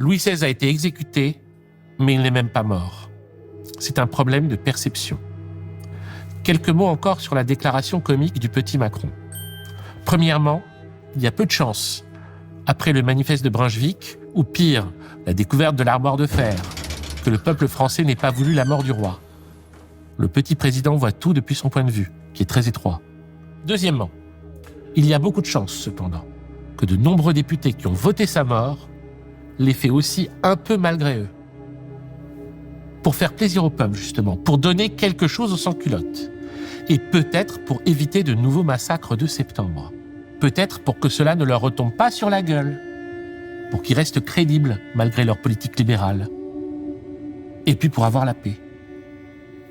Louis XVI a été exécuté, mais il n'est même pas mort. C'est un problème de perception. Quelques mots encore sur la déclaration comique du petit Macron. Premièrement, il y a peu de chance, après le manifeste de Brunswick, ou pire, la découverte de l'armoire de fer, que le peuple français n'ait pas voulu la mort du roi. Le petit président voit tout depuis son point de vue, qui est très étroit. Deuxièmement, il y a beaucoup de chance, cependant, que de nombreux députés qui ont voté sa mort l'aient fait aussi un peu malgré eux. Pour faire plaisir au peuple, justement, pour donner quelque chose aux sans-culottes. Et peut-être pour éviter de nouveaux massacres de septembre. Peut-être pour que cela ne leur retombe pas sur la gueule. Pour qu'ils restent crédibles, malgré leur politique libérale. Et puis pour avoir la paix.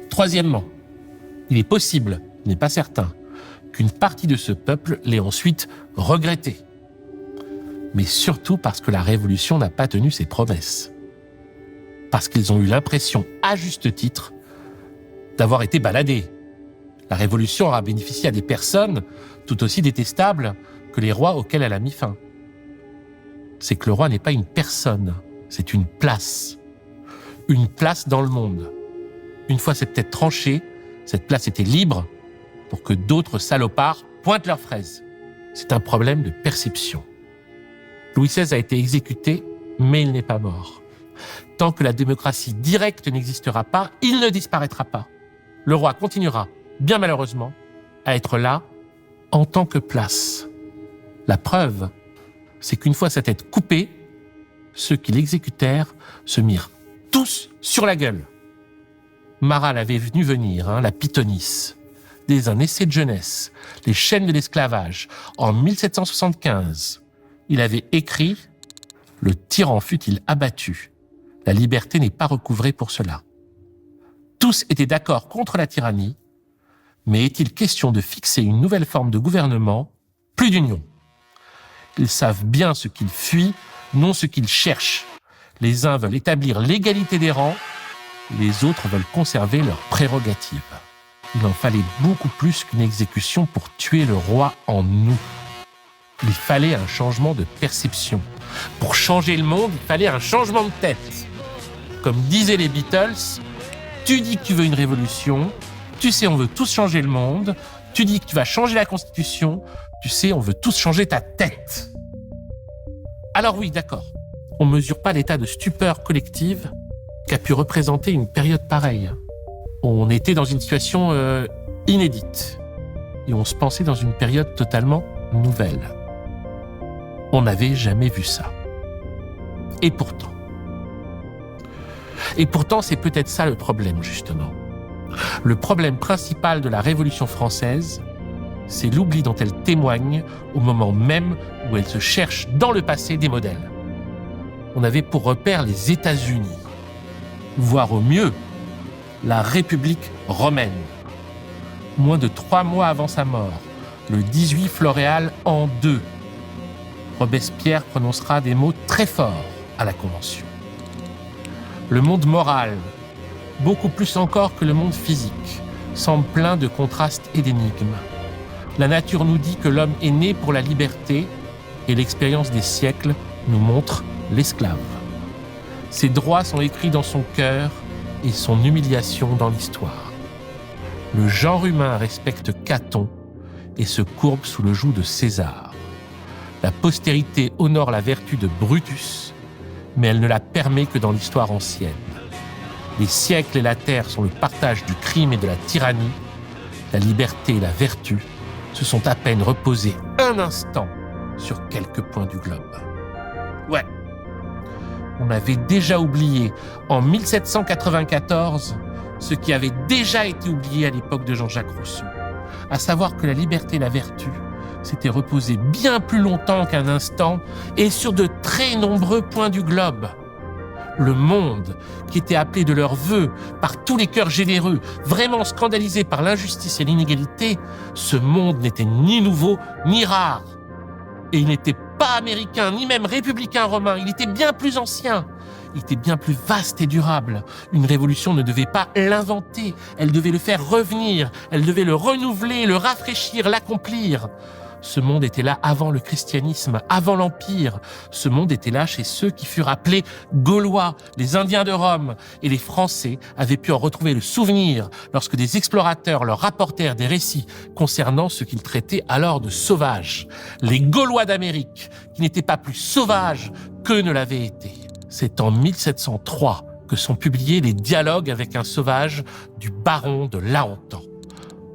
Troisièmement, il est possible, il n'est pas certain, qu'une partie de ce peuple l'ait ensuite regretté. Mais surtout parce que la Révolution n'a pas tenu ses promesses. Parce qu'ils ont eu l'impression, à juste titre, d'avoir été baladés. La Révolution aura bénéficié à des personnes tout aussi détestables que les rois auxquels elle a mis fin. C'est que le roi n'est pas une personne, c'est une place. Une place dans le monde. Une fois c'est peut-être tranché, cette place était libre pour que d'autres salopards pointent leurs fraises. C'est un problème de perception. Louis XVI a été exécuté, mais il n'est pas mort. Tant que la démocratie directe n'existera pas, il ne disparaîtra pas. Le roi continuera, bien malheureusement, à être là en tant que place. La preuve, c'est qu'une fois sa tête coupée, ceux qui l'exécutèrent se mirent tous sur la gueule. Marat l'avait vu venir, la Pythonisse, dès un essai de jeunesse, Les chaînes de l'esclavage, en 1775. Il avait écrit « Le tyran fut-il abattu, la liberté n'est pas recouvrée pour cela. » Tous étaient d'accord contre la tyrannie, mais est-il question de fixer une nouvelle forme de gouvernement? Plus d'union. Ils savent bien ce qu'ils fuient, non ce qu'ils cherchent. Les uns veulent établir l'égalité des rangs, les autres veulent conserver leurs prérogatives. Il en fallait beaucoup plus qu'une exécution pour tuer le roi en nous. Il fallait un changement de perception. Pour changer le monde, il fallait un changement de tête. Comme disaient les Beatles, tu dis que tu veux une révolution, tu sais on veut tous changer le monde, tu dis que tu vas changer la Constitution, tu sais on veut tous changer ta tête. Alors oui, d'accord, on ne mesure pas l'état de stupeur collective qu'a pu représenter une période pareille. On était dans une situation inédite et on se pensait dans une période totalement nouvelle. On n'avait jamais vu ça. Et pourtant, c'est peut-être ça le problème, justement. Le problème principal de la Révolution française, c'est l'oubli dont elle témoigne au moment même où elle se cherche dans le passé des modèles. On avait pour repère les États-Unis, voire au mieux, la République romaine. Moins de 3 mois avant sa mort, le 18 Floréal an II, Robespierre prononcera des mots très forts à la Convention. Le monde moral, beaucoup plus encore que le monde physique, semble plein de contrastes et d'énigmes. La nature nous dit que l'homme est né pour la liberté et l'expérience des siècles nous montre l'esclave. Ses droits sont écrits dans son cœur et son humiliation dans l'histoire. Le genre humain respecte Caton et se courbe sous le joug de César. La postérité honore la vertu de Brutus, mais elle ne la permet que dans l'histoire ancienne. Les siècles et la terre sont le partage du crime et de la tyrannie. La liberté et la vertu se sont à peine reposés un instant sur quelques points du globe. Ouais, on avait déjà oublié en 1794 ce qui avait déjà été oublié à l'époque de Jean-Jacques Rousseau, à savoir que la liberté et la vertu s'étaient reposées bien plus longtemps qu'un instant et sur de très nombreux points du globe. Le monde, qui était appelé de leur vœu par tous les cœurs généreux, vraiment scandalisés par l'injustice et l'inégalité, ce monde n'était ni nouveau ni rare. Et il n'était pas américain, ni même républicain romain, il était bien plus ancien. Il était bien plus vaste et durable. Une révolution ne devait pas l'inventer, elle devait le faire revenir, elle devait le renouveler, le rafraîchir, l'accomplir. Ce monde était là avant le christianisme, avant l'Empire. Ce monde était là chez ceux qui furent appelés Gaulois, les Indiens de Rome. Et les Français avaient pu en retrouver le souvenir lorsque des explorateurs leur rapportèrent des récits concernant ce qu'ils traitaient alors de sauvages. Les Gaulois d'Amérique, qui n'étaient pas plus sauvages qu'eux ne l'avaient été. C'est en 1703 que sont publiés les dialogues avec un sauvage du baron de Lahontan.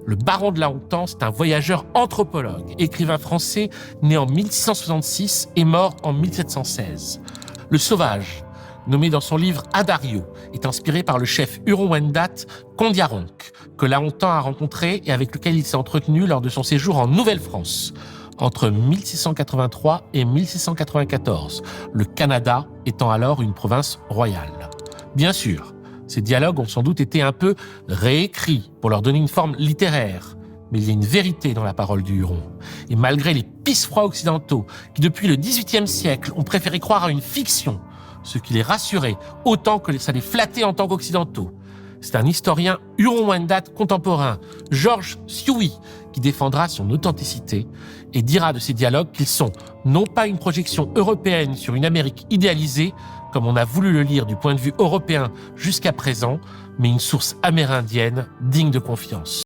Le baron de Lahontan, c'est un voyageur anthropologue, écrivain français né en 1666 et mort en 1716. Le sauvage, nommé dans son livre Adario, est inspiré par le chef Huron-Wendat Kondiaronk, que Lahontan a rencontré et avec lequel il s'est entretenu lors de son séjour en Nouvelle-France, entre 1683 et 1694, le Canada étant alors une province royale. Bien sûr, ces dialogues ont sans doute été un peu réécrits pour leur donner une forme littéraire, mais il y a une vérité dans la parole du Huron. Et malgré les pisse-froids occidentaux qui, depuis le XVIIIe siècle, ont préféré croire à une fiction, ce qui les rassurait autant que ça les flattait en tant qu'occidentaux, c'est un historien Huron-Wendat contemporain, Georges Sioui, qui défendra son authenticité et dira de ces dialogues qu'ils sont non pas une projection européenne sur une Amérique idéalisée, comme on a voulu le lire du point de vue européen jusqu'à présent, mais une source amérindienne digne de confiance.